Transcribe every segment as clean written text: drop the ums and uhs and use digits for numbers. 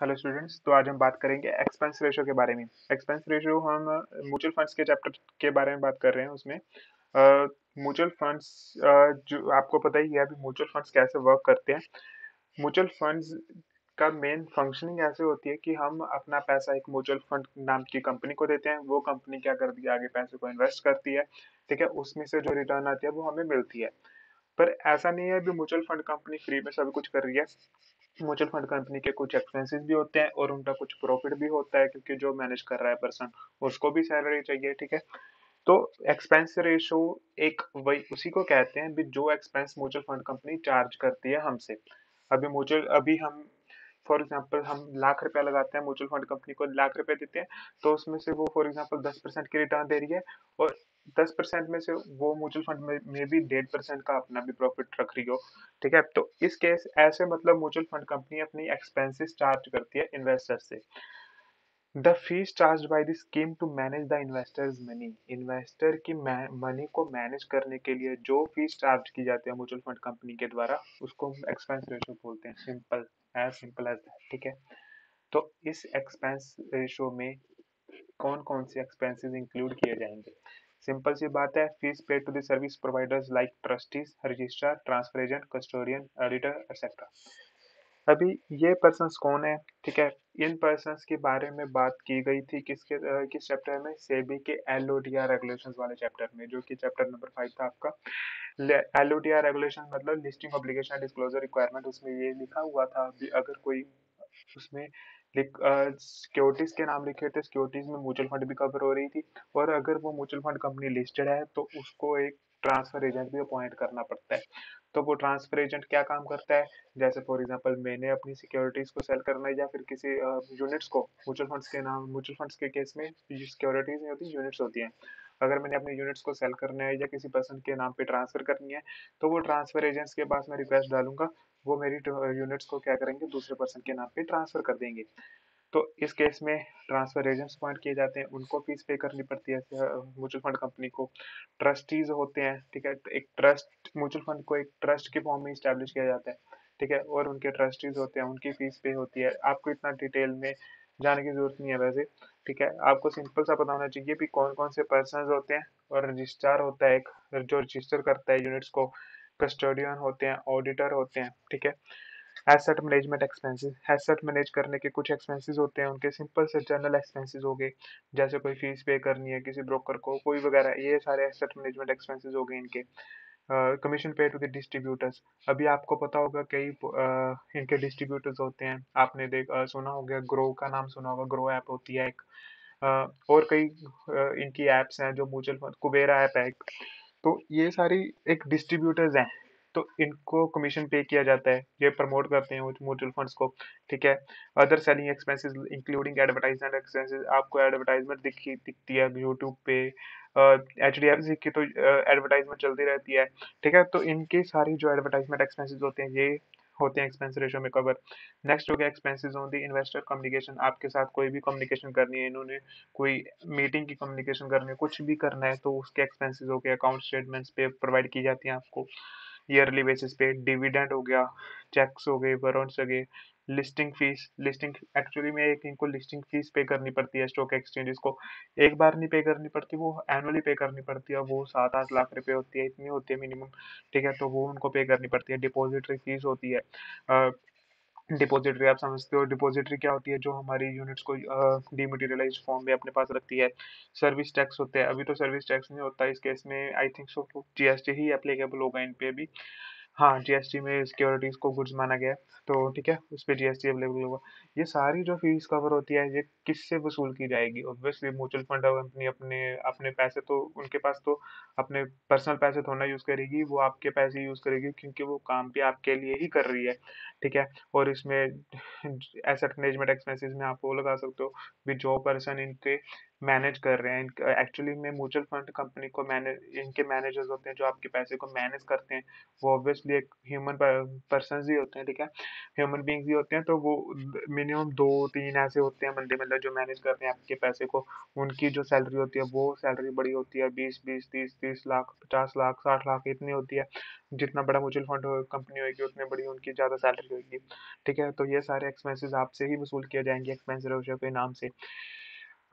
Hello students. तो आज हम बात करेंगे एक्सपेंस रेशो के बारे में। एक्सपेंस रेशो हम म्यूचुअल फंड्स के चैप्टर के बारे में बात कर रहे हैं। उसमें म्यूचुअल फंड्स, जो आपको पता ही है अभी म्यूचुअल फंड्स कैसे वर्क करते हैं। म्यूचुअल फंड्स का मेन फंक्शनिंग ऐसे होती है कि हम अपना पैसा एक म्यूचुअल फंड नाम की कंपनी को देते हैं। वो कंपनी क्या करती है, आगे पैसे को इन्वेस्ट करती है। ठीक है, उसमें से जो रिटर्न आती है वो हमें मिलती है। पर ऐसा नहीं है कि म्यूचुअल फंड कंपनी फ्री में सब कुछ कर रही है। म्यूचुअल फंड कंपनी के कुछ एक्सपेंसेस भी होते हैं और उनका कुछ प्रॉफिट भी होता है, क्योंकि जो मैनेज कर रहा है पर्सन उसको भी सैलरी चाहिए। ठीक है, तो एक्सपेंस रेशो एक वही उसी को कहते हैं भी जो expense mutual fund company charge करती है हमसे। अभी हम फॉर एग्जांपल हम लाख रुपया लगाते हैं, म्यूचुअल फंड कंपनी को लाख रुपए देते हैं, तो उसमें से वो फॉर एग्जांपल 10% की रिटर्न दे रही है। और 10% में से वो म्यूचुअल फंड में भी 1.5% का अपना भी प्रॉफिट रख रही हो। ठीक है, तो इस केस ऐसे मतलब म्यूचुअल फंड कंपनी अपनी एक्सपेंसेस चार्ज करती है इन्वेस्टर से। The fees charge by the scheme to manage the investors money. Investor की मनी को मैनेज करने के लिए जो फीस चार्ज की जाती है म्यूचुअल फंड कंपनी के द्वारा, उसको हम एक्सपेंस रेशो बोलते हैं। Simple as that. ठीक है, तो इस एक्सपेंस रेशो में कौन कौन से एक्सपेंसेस इंक्लूड किए जाएंगे? सिंपल सी बात है, fees paid to the service providers like trustees, registrar, transfer agent, custodian, auditor etcetera. अभी ये पर्सन्स कौन है? ठीक है, इन पर्सन्स के बारे में बात की गई थी किस चैप्टर में? सेबी के एलओडीआर रेगुलेशंस वाले चैप्टर में, जो कि चैप्टर नंबर 5 था आपका। एलओडीआर रेगुलेशन मतलब लिस्टिंग ऑब्लिगेशन डिस्क्लोजर रिक्वायरमेंट। उसमें ये लिखा हुआ था भी अगर कोई उसमें सिक्योरिटीज के नाम लिखे थे, सिक्योरिटीज में म्यूचुअल फंड भी कवर हो रही थी। और अगर वो म्यूचुअल फंड कंपनी लिस्टेड है तो उसको एक ट्रांसफर एजेंट भी अपॉइंट करना पड़ता है। तो वो ट्रांसफर एजेंट क्या काम करता है? जैसे फॉर एग्जांपल मैंने अपनी सिक्योरिटीज को सेल करना है या फिर किसी यूनिट्स को, म्यूचुअल फंड्स के केस में सिक्योरिटीज नहीं होती, यूनिट्स होती हैं। अगर मैंने अपने यूनिट्स को सेल करना है या किसी पर्सन के नाम पे ट्रांसफर करनी है, तो वो ट्रांसफर एजेंट्स के पास मैं रिक्वेस्ट डालूंगा। वो मेरी यूनिट्स को क्या करेंगे, दूसरे पर्सन के नाम पे ट्रांसफर कर देंगे। तो इस केस में ट्रांसफर एजेंट्स अपॉइंट किए जाते हैं, उनको फीस पे करनी पड़ती है म्यूचुअल फंड कंपनी को। ट्रस्टीज होते हैं। ठीक है, तो एक ट्रस्ट, म्यूचुअल फंड को एक ट्रस्ट के फॉर्म में स्टैब्लिश किया जाता है। ठीक है, और उनके ट्रस्टीज होते हैं, उनकी फीस पे होती है। आपको इतना डिटेल में जाने की जरूरत नहीं है वैसे। ठीक है, आपको सिंपल सा पता होना चाहिए भी कौन कौन से पर्सन होते हैं। और रजिस्ट्रार होता है एक, जो रजिस्टर करता है यूनिट्स को। कस्टोडियन होते हैं, ऑडिटर होते हैं। ठीक है, asset management expenses, asset manage करने के कुछ एक्सपेंसेस होते हैं उनके, सिंपल से जनरल एक्सपेंसेस हो गए। जैसे कोई फीस पे करनी है किसी ब्रोकर को, कोई वगैरह, ये सारे एसेट मैनेजमेंट एक्सपेंसेस हो गए इनके। कमीशन पे टू द डिस्ट्रीब्यूटर्स। अभी आपको पता होगा कई इनके डिस्ट्रीब्यूटर्स होते हैं। आपने सुना होगा, ग्रो का नाम सुना होगा, ग्रो ऐप होती है एक। और कई इनकी एप्स हैं जो म्यूचुअल फंड, कुबेरा ऐप है एक। तो ये सारी एक डिस्ट्रीब्यूटर्स हैं। तो इनको कमीशन पे किया जाता है, ये प्रमोट करते हैं म्यूचुअल फंड्स को। ठीक है, other selling expenses including advertisement expenses. आपको एडवर्टाइजमेंट दिखती है यूट्यूब पे, एच डी एफ सी की तो एडवर्टाइजमेंट चलती रहती है। ठीक है, तो इनकी सारी जो एडवर्टाइजमेंट एक्सपेंसेस होते हैं ये होते हैं एक्सपेंस रेशो में कवर। नेक्स्ट हो गया expenses on the investor communication. आपके साथ कोई भी कम्युनिकेशन करनी है, इन्होंने कोई मीटिंग की कम्युनिकेशन करनी है, कुछ भी करना है, तो उसके एक्सपेंसेस हो गए, अकाउंट स्टेटमेंट्स पे प्रोवाइड की जाती हैं आपको ईयरली बेसिस पे। डिविडेंड हो गया, चेक्स हो गए, वारंट्स हो गए। लिस्टिंग फीस, लिस्टिंग एक्चुअली में एक इनको लिस्टिंग फीस पे करनी पड़ती है स्टॉक एक्सचेंजेस को। एक बार नहीं पे करनी पड़ती, वो एनुअली पे करनी पड़ती है। वो 7-8 लाख रुपए होती है, इतनी होती है मिनिमम। ठीक है, तो वो उनको पे करनी पड़ती है। डिपॉजिटरी फीस होती है। डिपॉजिटरी आप समझते हो, डिपॉजिटरी क्या होती है? जो हमारी यूनिट्स को डीमटेरियलाइज्ड फॉर्म में अपने पास रखती है। सर्विस टैक्स होते हैं, अभी तो सर्विस टैक्स नहीं होता इस केस में, I think so GST he applicable होगा इन पे भी। हाँ, जीएसटी में सिक्योरिटीज को गुड्स माना गया है, तो ठीक है उस पे जीएसटी अवेलेबल होगा। ये सारी जो फीस कवर होती है ये किससे वसूल की जाएगी? ऑब्वियसली म्यूचुअल फंड कंपनी अपने अपने पैसे तो, उनके पास तो अपने पर्सनल पैसे थोड़ा ना यूज करेगी, वो आपके पैसे यूज करेगी, क्योंकि वो काम भी आपके लिए ही कर रही है। ठीक है, और इसमें एसेट मैनेजमेंट एक्सपेंसेस में आप वो लगा सकते हो भी जो पर्सन इनके मैनेज कर रहे हैं। एक्चुअली में म्यूचुअल फंड कंपनी को मैनेज, इनके मैनेजर्स होते हैं जो आपके पैसे को मैनेज करते हैं, वो ऑब्वियसली एक ह्यूमन पर्सन ही होते हैं, ठीक है, ह्यूमन बींग्स ही होते हैं। तो वो मिनिमम दो तीन ऐसे होते हैं बंदे, मतलब जो मैनेज करते हैं आपके पैसे को। उनकी जो सैलरी होती है वो सैलरी बड़ी होती है, 20 20 30 30 लाख, 50 लाख, 60 लाख इतनी होती है। जितना बड़ा म्यूचुअल फंड कंपनी होगी उतनी बड़ी उनकी ज्यादा सैलरी होगी, ठीक है। तो ये सारे एक्सपेंसेस आपसे ही वसूल किए जाएंगे एक्सपेंस रेशियो के नाम से।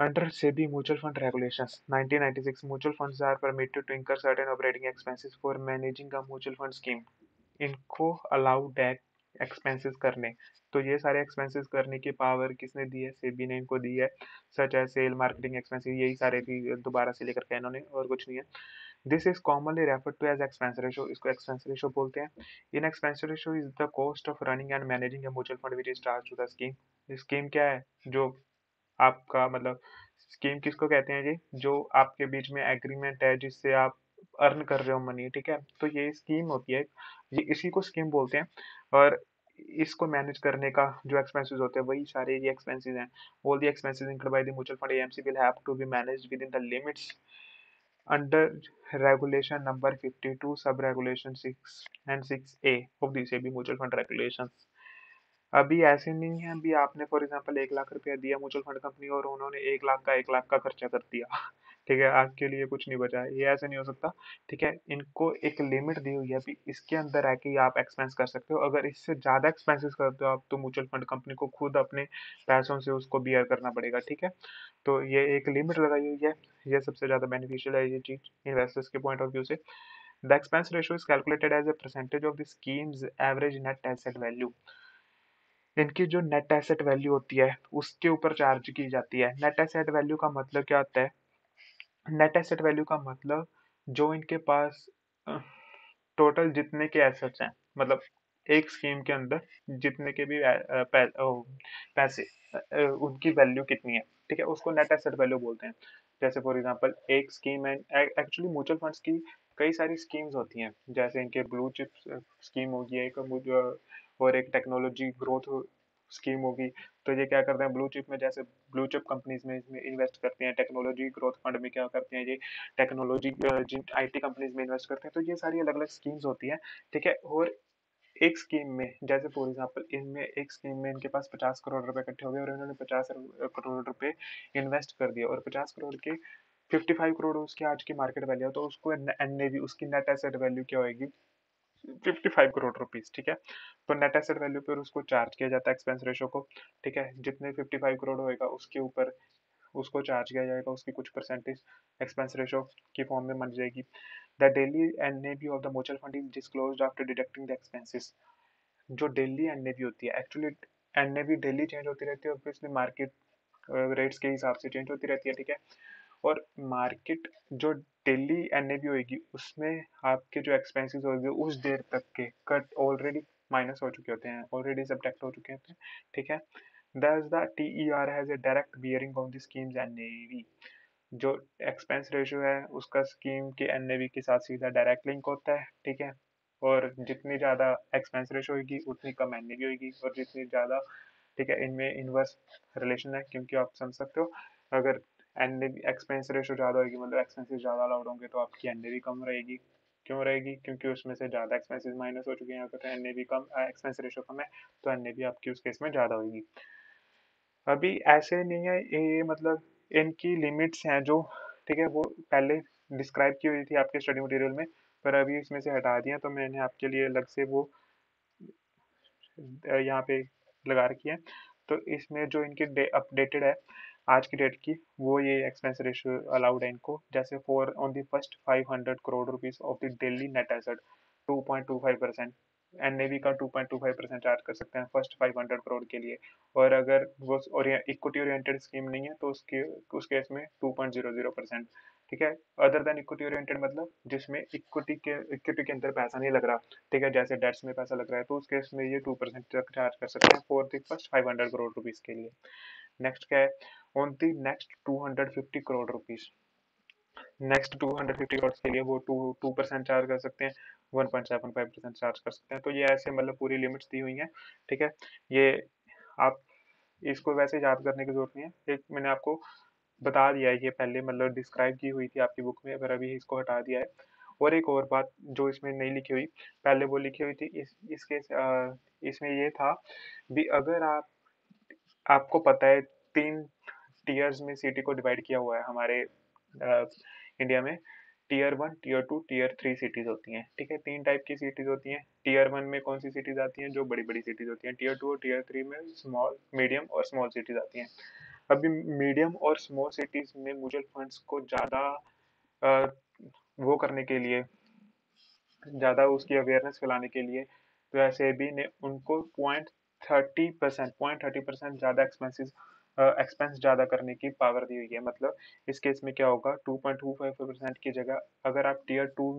Under SEBI Mutual Fund Regulations 1996, mutual funds are permitted to incur certain operating expenses for managing a mutual fund scheme. इनको अलाउड है एक्सपेंसेस करने। तो ये सारे एक्सपेंसेस करने की पावर किसने दी है? सेबी ने इनको दी है। सच है सेल, मार्केटिंग एक्सपेंसेस, यही सारे की दोबारा से लेकर के इन्होंने, और कुछ नहीं है। This is commonly referred to as expense ratio, इसको एक्सपेंस रेशो बोलते हैं। In expense ratio is the cost of running and managing a mutual fund which is charge to the scheme. Scheme क्या है? जो आपका मतलब, स्कीम किसको कहते हैं जी? जो आपके बीच में एग्रीमेंट है जिससे आप अर्न कर रहे हो मनी, ठीक है। तो ये स्कीम होती है, ये इसी को स्कीम बोलते हैं। और इसको मैनेज करने का जो एक्सपेंसेस होते हैं वही सारे ये एक्सपेंसेस हैं। All the expenses include by the mutual fund AMC will have to be managed within the limits under regulation number 52 sub regulation 6 and 6A of the SEBI mutual fund regulations. अभी ऐसे नहीं है, अभी आपने for example 1 lakh रुपया दिया mutual fund company और उन्होंने 1 लाख का खर्चा कर दिया ठीक है, आपके लिए कुछ नहीं बचा है, ये ऐसे नहीं हो सकता, ठीक है। इनको एक लिमिट दी हुई है, अभी इसके अंदर है कि आप एक्सपेंस कर सकते हो। अगर इससे ज्यादा एक्सपेंसेस करते हो आप, तो म्यूचुअल फंड कंपनी को खुद अपने पैसों से उसको बियर करना पड़ेगा, ठीक है। तो ये एक लिमिट लगाई हुई है, ये सबसे ज्यादा बेनिफिशियल है ये चीज इन्वेस्टर्स के पॉइंट ऑफ व्यू से। The expense ratio is calculated as a percentage of the schemes average net asset value. इनकी जो नेट एसेट वैल्यू होती है उसके ऊपर चार्ज की जाती है। नेट एसेट वैल्यू का मतलब क्या होता है? नेट एसेट वैल्यू का मतलब जो इनके पास टोटल जितने के एसेट्स हैं, मतलब एक स्कीम के अंदर जितने के भी पैसे, उनकी वैल्यू कितनी है, ठीक है, उसको नेट एसेट वैल्यू बोलते हैं। जैसे फॉर एग्जांपल एक स्कीम है, एक्चुअली म्यूचुअल फंड्स की कई सारी स्कीम्स होती हैं, जैसे इनके ब्लू चिप स्कीम होगी एक, और एक टेक्नोलॉजी ग्रोथ स्कीम होगी। तो ये क्या करते हैं ब्लू चिप में, जैसे ब्लू चिप कंपनीज में इसमें इन्वेस्ट करते हैं। टेक्नोलॉजी ग्रोथ फंड में क्या करते हैं ये टेक्नोलॉजी, जिन आईटी कंपनीज में इन्वेस्ट करते हैं। तो ये सारी अलग अलग स्कीम्स होती हैं, ठीक है। और एक स्कीम में, जैसे फॉर एग्जांपल इनमें एक स्कीम में इनके पास 50 करोड़ रुपए इकट्ठे हो गए और इन्होंने 50 करोड़ रुपए इन्वेस्ट कर दिया, और 50 करोड़ के 55 करोड़ उसकी आज की मार्केट वैल्यू है, तो उसको एनएवी, उसकी नेट एसेट वैल्यू क्या होगी? 55 करोड़ रुपीज, ठीक है। तो नेट एसेट वैल्यू पर उसको चार्ज किया जाता है एक्सपेंस रेशो को, ठीक है। जितने 55 करोड़ होएगा उसके ऊपर उसको चार्ज किया जाएगा, उसकी कुछ परसेंटेज एक्सपेंस रेशो की फॉर्म में बन जाएगी। The daily NAV of the mutual fund is disclosed after deducting the expenses. जो डेली एनएवी होती है, एक्चुअली एनएवी डेली चेंज होती रहती है, ऑब्वियसली मार्केट रेट्स के हिसाब से चेंज होती रहती है, ठीक है। और मार्केट जो डेली एनएवी होगी उसमें आपके जो एक्सपेंसेस होंगे उस देर तक के कट ऑलरेडी माइनस हो चुके होते हैं, ऑलरेडी सब्ट्रैक्ट हो चुके होते हैं, ठीक है। Thus the TER has a direct bearing on the scheme's NAV। जो एक्सपेंस रेशियो है उसका स्कीम के एनएवी के साथ सीधा डायरेक्ट लिंक होता है, ठीक है। और जितनी ज्यादा एक्सपेंस रेशियो होगी उतनी कम एनएवी होगी, और जितनी ज्यादा, ठीक है, इनमें इनवर्स रिलेशन है, क्योंकि आप समझ सकते हो अगर एनएवी एक्सपेंस रेशियो ज्यादा होगी, मतलब एक्सपेंसेस ज्यादा अलाउड होंगे, तो आपकी एनएवी कम रहेगी। क्यों रहेगी? क्योंकि उसमें से ज्यादा एक्सपेंसेस माइनस हो चुके हैं, अगर एनएवी कम, एक्सपेंस रेशियो कम है, तो एनएवी आपकी उस केस में ज्यादा होगी। अभी ऐसे नहीं है ये, मतलब इनकी लिमिट्स हैं जो, ठीक है, वो पहले डिस्क्राइब की हुई थी आपके स्टडी मटेरियल में, पर अभी इसमें से हटा दिया, तो मैंने आपके लिए अलग से वो यहाँ पे लगा रखी है। तो इसमें जो इनकी अपडेटेड है आज की डेट की, वो ये एक्सपेंस रेशियो अलाउड है इनको। जैसे for on the first 500 crore rupees of the daily net asset 2.25%, NAV का 2.25% चार्ज कर सकते हैं फर्स्ट 500 करोड़ के लिए। और अगर वो इक्विटी ओरिएंटेड स्कीम नहीं है तो उस केस में 2.00%, ठीक है। अदर देन इक्विटी ओरिएंटेड मतलब जिसमें इक्विटी के अंदर पैसा नहीं लग रहा, ठीक है, जैसे डेट्स में पैसा लग रहा है, तो उस केस में ये 2% तक चार्ज कर सकते हैं for the first 500 crore rupees के लिए। नेक्स्ट क्या है? On the next 250 crore rupees, next 250 crore के लिए वो 2% चार्ज कर सकते हैं, 1.75% चार्ज कर सकते हैं। तो ये ऐसे मतलब पूरी लिमिट्स दी हुई हैं, ठीक है। ये आप इसको वैसे याद करने की जरूरत नहीं है, एक मैंने आपको बता दिया है ये पहले, मतलब डिस्क्राइब की हुई थी आपकी बुक में, पर अभी इसको हटा दिया है। और एक और बात जो इसमें नहीं लिखी हुई, पहले वो लिखी हुई थी इसके इसमें ये था भी, अगर आपको पता है 3 टीयर्स में सिटी को डिवाइड किया हुआ है हमारे इंडिया में। टीयर 1, टीयर 2, टीयर 3 सिटीज होती हैं, ठीक है। 3 टाइप की सिटीज होती हैं। टीयर 1 में कौन सी सिटीज आती हैं? जो बड़ी बड़ी सिटीज होती हैं। टीयर 2 और टीयर 3 में स्मॉल, मीडियम और स्मॉल सिटीज आती हैं। अभी मीडियम और स्मॉल सिटीज में म्यूचुअल फंड्स को ज्यादा अ, वो करने के लिए, ज्यादा उसकी अवेयरनेस फैलाने के लिए, तो एसएबी ने उनको 0.30% ज्यादा एक्सपेंस ज्यादा करने की पावर दी हुई है। मतलब इस केस में क्या होगा, 2.25% की जगह अगर आप टीयर टू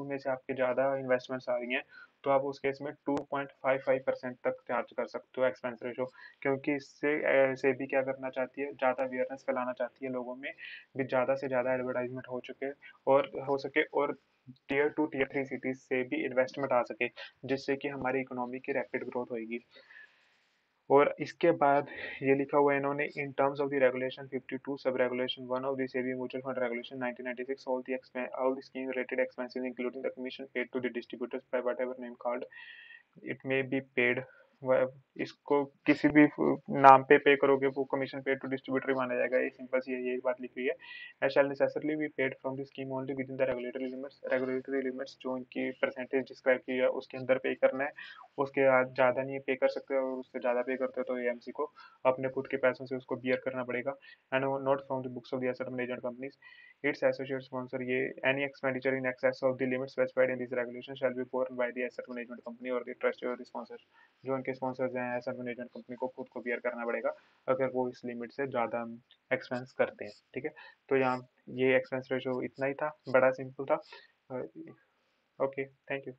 में से आपके ज्यादा इन्वेस्टमेंट्स आ रही हैं, तो आप उस केस में 2.55% तक चार्ज कर सकते हो एक्सपेंस रेशो। क्योंकि इससे सेबी क्या करना चाहती है, ज्यादा अवेयरनेस फैलाना चाहती है लोगों में भी, ज्यादा से ज्यादा एडवर्टाइजमेंट हो सके, और टीयर 2 टीयर 3 सिटीज से भी इन्वेस्टमेंट आ सके, जिससे कि हमारी इकोनॉमी की रैपिड ग्रोथ होगी। और इसके बाद ये लिखा हुआ है इन्होंने, in terms of the regulation 52 sub regulation 1 of the SEBI mutual fund regulation 1996, all the scheme related expenses including the commission paid to the distributors by whatever name called it may be paid, इसको किसी भी नाम पे करोगे वो commission paid to distributor माना जाएगा। ये सिंपल सी ये बात लिखी हुई है। And shall necessarily be paid from the scheme only with in the regulatory limits जो इनकी परसेंटेज डिस्क्राइब की है उसके अंदर पे करना है। उसके ज्यादा नहीं पे कर सकते, और उससे ज्यादा पे करते हो तो एएमसी को अपने खुद के पैसों से उसको बियर करना पड़ेगा। And not from the books of the asset management companies, its associate sponsor, ये any expenditure in excess of the limit specified in this regulation shall be borne by the asset management company और the trust और the sponsor. जो उनके sponsors हैं asset management company को खुद को beer करना पड़ेगा अगर वो इस लिमिट से ज़्यादा एक्सपेंस करते हैं, ठीक है। तो यहाँ ये एक्सपेंस रेशो इतना ही था, बड़ा सिंपल था। Okay, thank you.